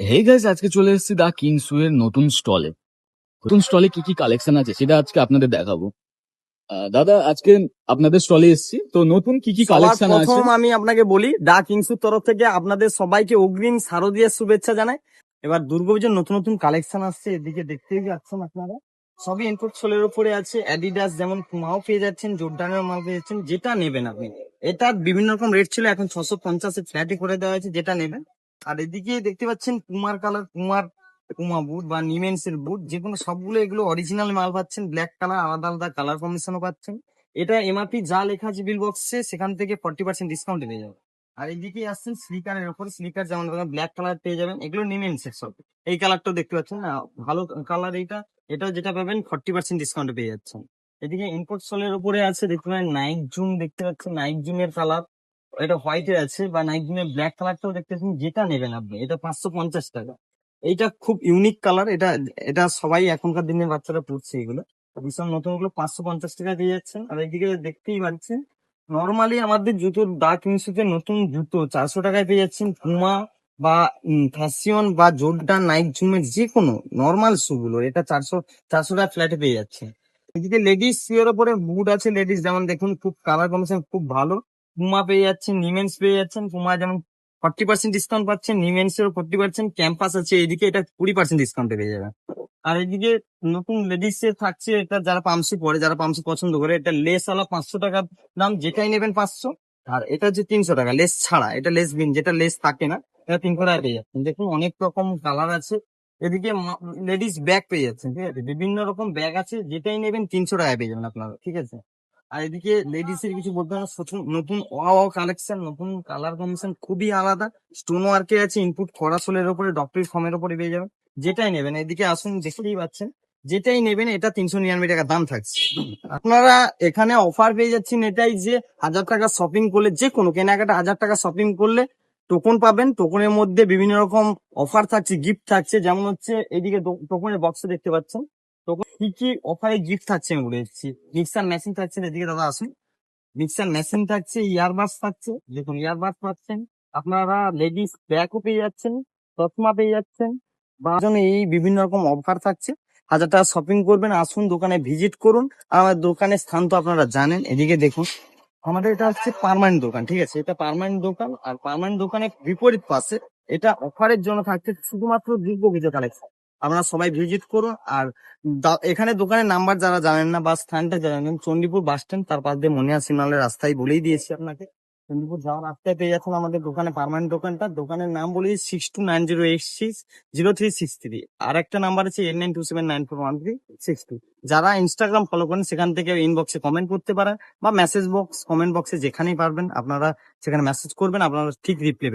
Hey guys, আজকে চলে এসেছি দা কিংসু এর নতুন স্টলে। নতুন স্টলে কি কি কালেকশন আছে সেটা আজকে আপনাদের দেখাবো। দাদা, আজকে আপনাদের স্টলে এসেছি, তো নতুন কি কি সবার কালেকশন আছে? প্রথম আমি আপনাকে বলি, দা কিংসুর তরফ থেকে আপনাদের সবাইকে অগ্রিম শারদীয়ার শুভেচ্ছা জানাই। এবার দুর্গাপুজোর নতুন নতুন কালেকশন আসছে, এদিকে দেখতেই পাচ্ছেন আপনারা। সবই ইনপুট সোলের উপরে আছে। অ্যাডিডাস যেমন পুমাও পেয়ে যাচ্ছেন, জোরডানের মাল পেয়ে যাচ্ছেন, যেটা নেবেন আপনি। এটা বিভিন্ন রকম রেট ছিল, এখন 650 ফ্ল্যাটে করে দেওয়া হয়েছে, যেটা নেবেন। আর এদিকে দেখতে পাচ্ছেন পুমার কালার, পুমা বুট বা নিমেন্স এর বুট, যে কোনো সবগুলো এগুলো অরিজিনাল মাল পাচ্ছেন। ব্ল্যাক কালার, আলাদা আলাদা কালার কম্বিনেশনও পাচ্ছেন। এটা এমআরপি যা লেখা আছে বিল বক্সে, সেখান থেকে 40% ডিসকাউন্ট পেয়ে যাবেন। আর এইদিকে আসছেন স্লিকারের উপর। স্লিকার যেমন ব্ল্যাক কালার পেয়ে যাবেন, এগুলো নিমেন্সের সব। এই কালারটাও দেখতে পাচ্ছেন না, ভালো কালার এইটা। এটাও যেটা পাবেন 40% ডিসকাউন্টে পেয়ে যাচ্ছেন। এদিকে ইম্পোর্ট সোলের উপরে আছে, দেখতে পাবেন নাইক জুম দেখতে পাচ্ছেন, নাইক জুমের কালার। এটা হোয়াইটের আছে, বা নাইক জুমের ব্ল্যাক কালারটাও দেখতে পাচ্ছেন, যেটা নেবেন আপনি। এটা 550 টাকা। এইটা খুব ইউনিক কালার। এটা এটা সবাই এখনকার দিনের বাচ্চারা পড়ছে এগুলো। ভীষণ নতুন, গুলো 550 টাকা দিয়ে যাচ্ছেন। আর এইদিকে দেখতেই পাচ্ছেন, নর্মালি আমাদের জুতোর দা কিংসুতে নতুন জুতো 400 টাকায় পেয়ে যাচ্ছেন। পুমা বা ফ্যাশন বা জোরডান, নাইক জুমের যে কোনো নর্মাল শু গুলো এটা 400 টাকা ফ্ল্যাটে পেয়ে যাচ্ছে। এদিকে লেডিস এর উপরে বুট আছে। লেডিস যেমন দেখুন, খুব কালার কম্বিনেশন খুব ভালো। পুমা পেয়ে যাচ্ছেন, নিমেন্স পেয়ে যাচ্ছেন। পুমা যেমন 40% ডিসকাউন্ট পাচ্ছেন, নিমেন্স এর 40%। ক্যাম্পাস আছে এদিকে, এটা 20% ডিসকাউন্টে পেয়ে যাবেন। আর এদিকে নতুন লেডিস এর থাকছে, এটা যারা পামসি পরে, যারা পামসি পছন্দ করে, এটা লেস আলা 500 টাকার দাম, যেটাই নেবেন 500। আর এটা হচ্ছে 300 টাকা লেস ছাড়া। এটা লেস বিন, যেটা লেস থাকে না, এটা 300 টাকা পেয়ে যাচ্ছেন। দেখুন অনেক রকম কালার আছে। এদিকে লেডিস ব্যাগ পেয়ে যাচ্ছেন, ঠিক আছে, বিভিন্ন রকম ব্যাগ আছে, যেটাই নেবেন 300 টাকায় পেয়ে যাবেন আপনারা, ঠিক আছে। আর এদিকে লেডিস এর কিছু বলতে হবে না, নতুন ওয়াও কালেকশন, নতুন কালার কম্বিনেশন খুবই আলাদা। স্টোন ওয়ার্কে আছে, ইনপুট করা সোলের উপরে, ডক্টরি ফর্মের উপরে পেয়ে যাবেন, যেটাই নেবেন। এদিকে আসুন, দেখতেই পাচ্ছেন, যেটাই নেবেন এটা 399 টাকা দাম থাকছে। আপনারা এখানে অফার পেয়ে যাচ্ছেন এটাই, যে 1000 টাকা শপিং করলে, যে কোনো কেনাকাটা 1000 টাকা শপিং করলে টোকন পাবেন। টোকনের মধ্যে বিভিন্ন রকম অফার থাকছে, গিফট থাকছে। যেমন হচ্ছে এদিকে টোকনের বক্সে দেখতে পাচ্ছেন, টোকন কি কি অফারে গিফট থাকছে আমি বলে দিচ্ছি। মিক্সার মেশিন থাকছে, এদিকে দাদা আসুন। মিক্সার মেশিন থাকছে, ইয়ারবাডস থাকছে, দেখুন ইয়ারবাডস পাচ্ছেন। আপনারা লেডিস ব্যাগও পেয়ে যাচ্ছেন, চশমা পেয়ে যাচ্ছেন। বা জন্য এই বিভিন্ন রকম অফার থাকছে। 1000 টাকা শপিং করবেন, আসুন দোকানে ভিজিট করুন। আর আমার দোকানের স্থান তো আপনারা জানেন। এদিকে দেখুন, আমাদের এটা হচ্ছে পার্মানেন্ট দোকান, ঠিক আছে। এটা পার্মানেন্ট দোকান। আর পার্মানেন্ট দোকানের বিপরীত পাশে এটা অফারের জন্য থাকছে, শুধুমাত্র দুর্গাপূজা কালেকশন। আপনারা সবাই ভিজিট করুন। আর এখানে দোকানের নাম্বার যারা জানেন না, বা স্থানটা জানেন, চণ্ডীপুর বাস স্ট্যান্ড, তার পাশ দিয়ে মনিয়া সিগন্যালের রাস্তায় বলেই দিয়েছি আপনাকে। চণ্ডীপুর যাওয়ার রাস্তায় পেয়ে যাচ্ছেন আমাদের দোকানে পার্মানেন্ট দোকানটা। দোকানের নাম বলি 6290860363। আর একটা নাম্বার আছে 8927941362। যারা ইনস্টাগ্রাম ফলো করেন, সেখান থেকে ইনবক্সে কমেন্ট করতে পারেন, বা মেসেজ বক্স, কমেন্ট বক্সে, যেখানেই পারবেন আপনারা সেখানে মেসেজ করবেন, আপনারা ঠিক রিপ্লাই